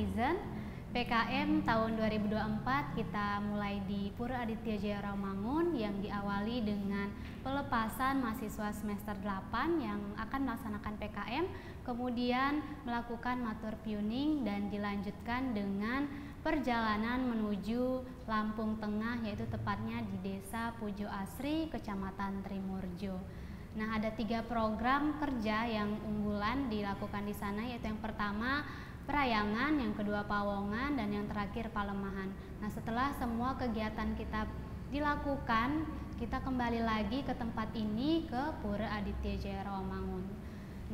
netizen, PKM tahun 2024 kita mulai di Pura Aditya Jaya Rawamangun yang diawali dengan pelepasan mahasiswa semester 8 yang akan melaksanakan PKM, kemudian melakukan matur pioning dan dilanjutkan dengan perjalanan menuju Lampung Tengah, yaitu tepatnya di Desa Pujo Asri, Kecamatan Trimurjo. Nah, ada 3 program kerja yang unggulan dilakukan di sana, yaitu yang pertama Perayangan, yang kedua Pawongan, dan yang terakhir Palemahan. Nah, setelah semua kegiatan kita dilakukan, kita kembali lagi ke tempat ini, ke Pura Aditya Jaya Rawamangun.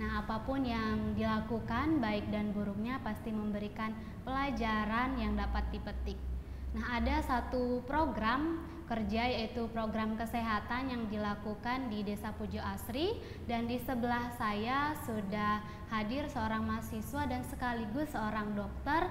Nah, apapun yang dilakukan, baik dan buruknya, pasti memberikan pelajaran yang dapat dipetik. Nah, ada satu program kerja, yaitu program kesehatan yang dilakukan di Desa Pujo Asri, dan di sebelah saya sudah hadir seorang mahasiswa dan sekaligus seorang dokter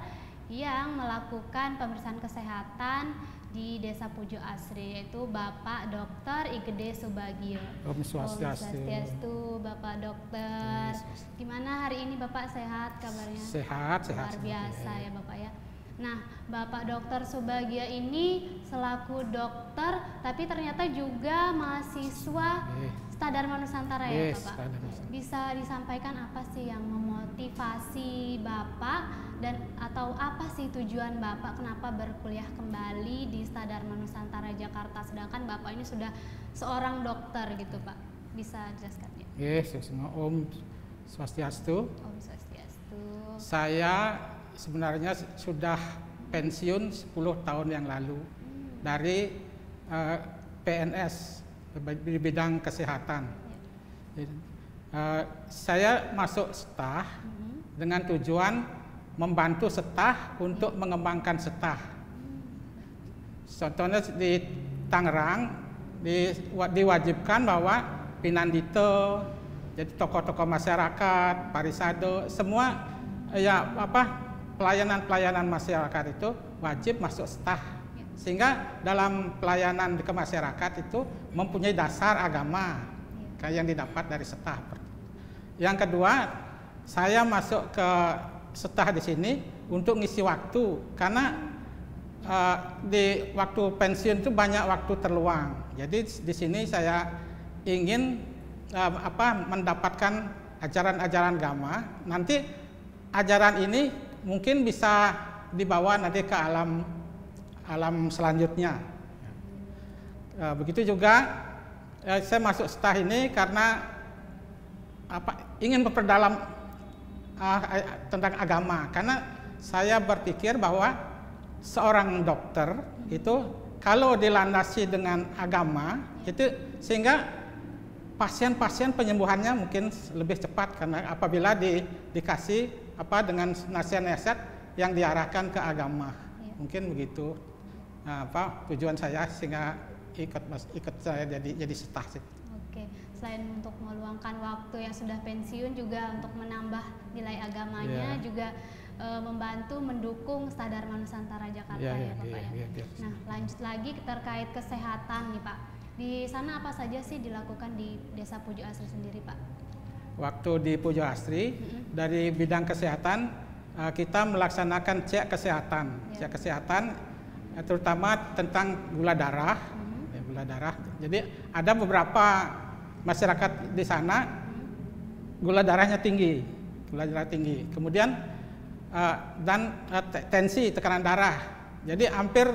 yang melakukan pemeriksaan kesehatan di Desa Pujo Asri, yaitu Bapak Dr. Igede Subagio. Om Swastiastu. Bapak dokter. Gimana hari ini Bapak, sehat kabarnya? Sehat. Luar biasa ya Bapak ya. Nah, Bapak Dr. Subagio ini selaku dokter, tapi ternyata juga mahasiswa Stadharma Nusantara ya Bapak. Bisa disampaikan apa sih yang memotivasi Bapak dan atau apa sih tujuan Bapak kenapa berkuliah kembali di Stadharma Nusantara Jakarta, sedangkan Bapak ini sudah seorang dokter gitu Pak? Bisa jelaskan ya? Om Swastiastu. Om Swastiastu. Saya sebenarnya sudah pensiun 10 tahun yang lalu dari PNS di bidang kesehatan. Saya masuk STAH dengan tujuan membantu STAH untuk mengembangkan STAH. Contohnya di Tangerang diwajibkan bahwa Pinandito, jadi tokoh-tokoh masyarakat, Parisado, semua pelayanan masyarakat itu wajib masuk STAH, sehingga dalam pelayanan ke masyarakat itu mempunyai dasar agama kayak yang didapat dari STAH. Yang kedua, saya masuk ke STAH di sini untuk ngisi waktu, karena di waktu pensiun itu banyak waktu terluang. Jadi di sini saya ingin mendapatkan ajaran-ajaran agama. Nanti ajaran ini mungkin bisa dibawa nanti ke alam selanjutnya. Begitu juga saya masuk STAH ini karena ingin memperdalam tentang agama, karena saya berpikir bahwa seorang dokter itu kalau dilandasi dengan agama itu sehingga pasien-pasien penyembuhannya mungkin lebih cepat, karena apabila dikasih dengan nasihat-nasihat yang diarahkan ke agama. Mungkin begitu tujuan saya sehingga ikut saya jadi STAH. Oke, selain untuk meluangkan waktu yang sudah pensiun, juga untuk menambah nilai agamanya, juga membantu mendukung Stadharma Nusantara Jakarta ya Bapak ya. Nah, lanjut lagi terkait kesehatan nih Pak. Di sana apa saja sih dilakukan di Desa Pujo Asri sendiri Pak? Waktu di Pujo Asri, dari bidang kesehatan kita melaksanakan cek kesehatan, terutama tentang gula darah. Gula darah. Jadi ada beberapa masyarakat di sana gula darahnya tinggi, kemudian dan tensi, tekanan darah. Jadi hampir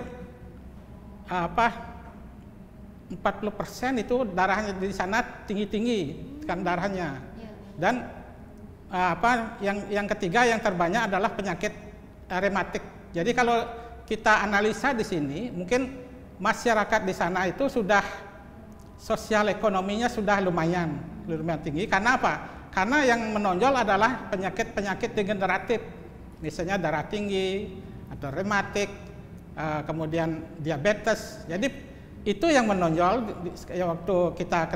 40% itu darahnya di sana tinggi tekanan darahnya. Dan yang ketiga yang terbanyak adalah penyakit rematik. Jadi kalau kita analisa di sini, mungkin masyarakat di sana itu sudah sosial ekonominya sudah lumayan tinggi. Karena apa? Karena yang menonjol adalah penyakit degeneratif, misalnya darah tinggi atau rematik, kemudian diabetes. Jadi itu yang menonjol waktu kita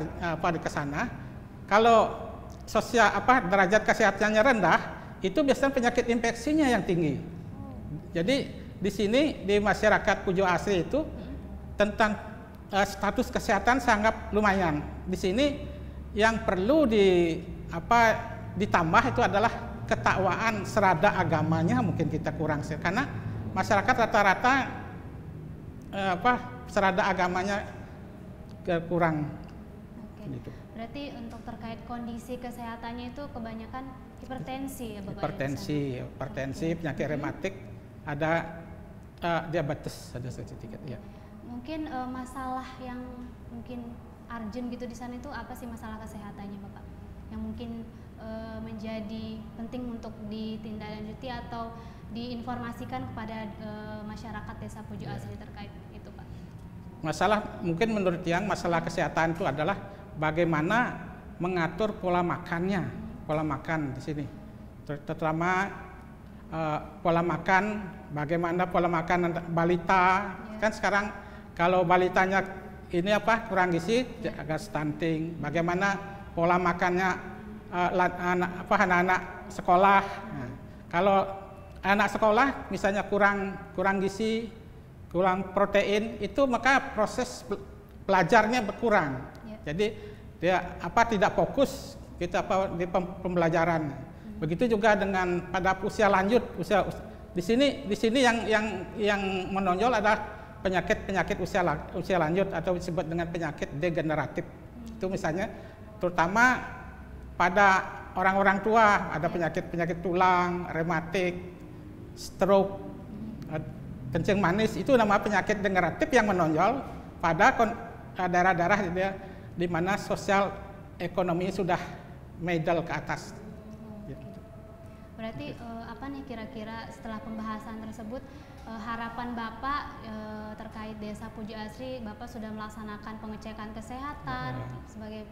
ke sana. Kalau derajat kesehatannya rendah, itu biasanya penyakit infeksinya yang tinggi. Jadi di sini di masyarakat Pujo Asri itu tentang status kesehatan sangat lumayan. Di sini yang perlu ditambah itu adalah ketakwaan serada agamanya mungkin kita kurang sih, karena masyarakat rata-rata serada agamanya kurang. Oke. Gitu. Berarti untuk terkait kondisi kesehatannya itu kebanyakan hipertensi ya Bapak? Hipertensi, penyakit rematik, ada diabetes, ada sedikit ya. Mungkin masalah yang mungkin urgent gitu di sana itu apa sih masalah kesehatannya Bapak? Yang mungkin menjadi penting untuk ditindaklanjuti atau diinformasikan kepada masyarakat Desa Pujo Asri terkait itu Pak? Masalah mungkin menurut Tiang, masalah kesehatan itu adalah bagaimana mengatur pola makannya, pola makan di sini, terutama pola makan, bagaimana pola makan balita. Kan sekarang kalau balitanya ini kurang gizi, agak stunting. Bagaimana pola makannya anak-anak sekolah. Nah, kalau anak sekolah misalnya kurang gizi, kurang protein, itu maka proses belajarnya berkurang. Jadi dia tidak fokus kita di pembelajaran. Begitu juga dengan pada usia lanjut, di sini yang menonjol adalah penyakit usia lanjut atau disebut dengan penyakit degeneratif. Itu misalnya terutama pada orang-orang tua, ada penyakit tulang, rematik, stroke, kencing manis, itu nama penyakit degeneratif yang menonjol pada daerah-daerah di mana sosial ekonomi sudah middle ke atas. Berarti apa nih kira-kira setelah pembahasan tersebut harapan Bapak terkait Desa Pujo Asri, Bapak sudah melaksanakan pengecekan kesehatan sebagai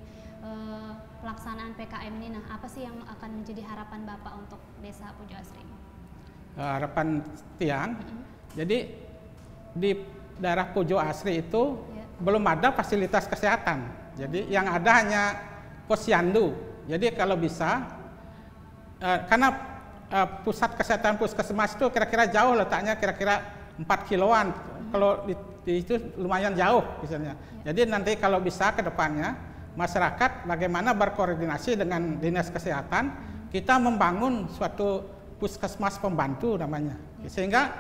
pelaksanaan PKM ini. Nah, apa sih yang akan menjadi harapan Bapak untuk Desa Pujo Asri? Harapan Tiang, jadi di daerah Pujo Asri itu belum ada fasilitas kesehatan. Jadi yang ada hanya posyandu. Jadi kalau bisa, karena pusat kesehatan puskesmas itu kira-kira jauh letaknya, kira-kira 4 kiloan. Kalau itu lumayan jauh misalnya. Jadi nanti kalau bisa ke depannya masyarakat bagaimana berkoordinasi dengan dinas kesehatan, kita membangun suatu puskesmas pembantu namanya, sehingga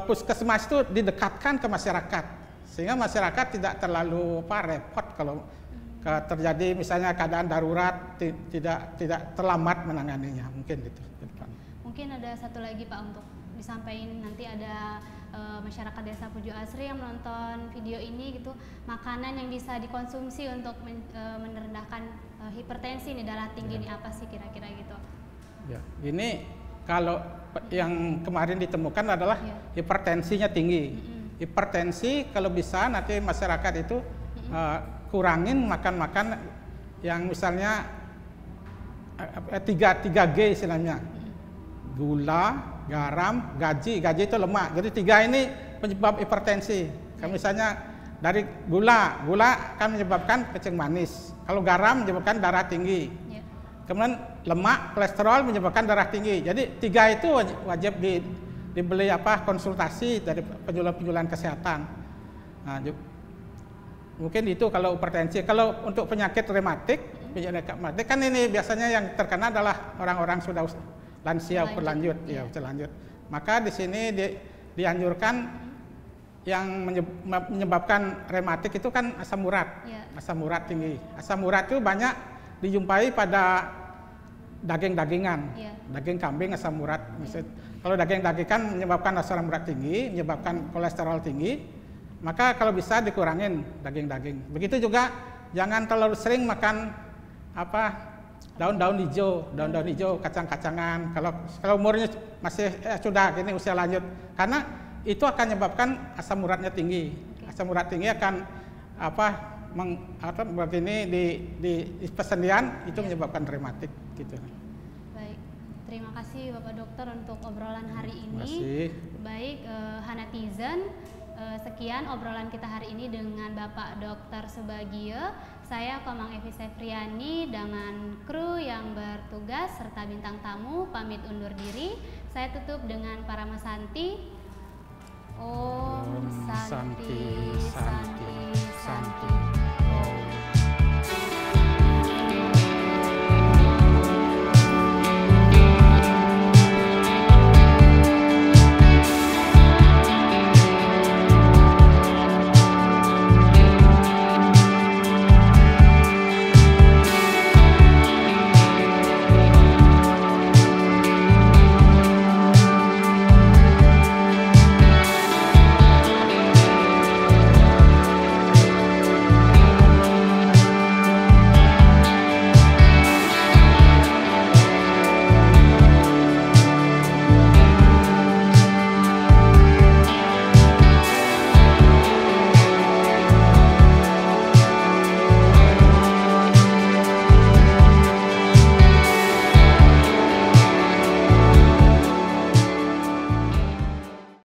puskesmas itu didekatkan ke masyarakat, sehingga masyarakat tidak terlalu repot kalau terjadi misalnya keadaan darurat, tidak terlambat menanganinya, mungkin gitu. Mungkin ada satu lagi Pak untuk disampaikan, nanti ada masyarakat Desa Pujo Asri yang menonton video ini gitu, makanan yang bisa dikonsumsi untuk merendahkan hipertensi nih, darah tinggi ini apa sih kira-kira gitu? Ya, ini kalau yang kemarin ditemukan adalah hipertensinya tinggi. Hipertensi kalau bisa nanti masyarakat itu kurangin makan yang misalnya 3G istilahnya, gula, garam, gaji itu lemak. Jadi 3 ini penyebab hipertensi. Kalau misalnya dari gula kan menyebabkan kencing manis. Kalau garam menyebabkan darah tinggi. Kemudian lemak, kolesterol menyebabkan darah tinggi. Jadi 3 itu wajib dibeli konsultasi dari penjualan kesehatan. Nah, mungkin itu kalau hipertensi. Kalau untuk penyakit rematik kan ini biasanya yang terkena adalah orang-orang sudah lansia berlanjut, lanjut. Maka di sini dianjurkan yang menyebabkan rematik itu kan asam urat. Asam urat tinggi. Asam urat itu banyak dijumpai pada daging-dagingan, daging kambing asam urat. Kalau daging-dagingan menyebabkan asam urat tinggi, menyebabkan kolesterol tinggi, maka kalau bisa dikurangin daging-daging. Begitu juga jangan terlalu sering makan daun-daun hijau, kacang-kacangan. Kalau umurnya masih sudah gini usia lanjut, karena itu akan menyebabkan asam uratnya tinggi. Asam urat tinggi akan begini di persendian itu menyebabkan rematik gitu. Baik, terima kasih Bapak Dokter untuk obrolan hari ini. Terima kasih. Baik, Hanatizen, sekian obrolan kita hari ini dengan Bapak Dokter Subagio. Saya Komang Evi Sefriani dengan kru yang bertugas serta bintang tamu pamit undur diri. Saya tutup dengan Paramasanti. Om Santi Santi Santi. Om.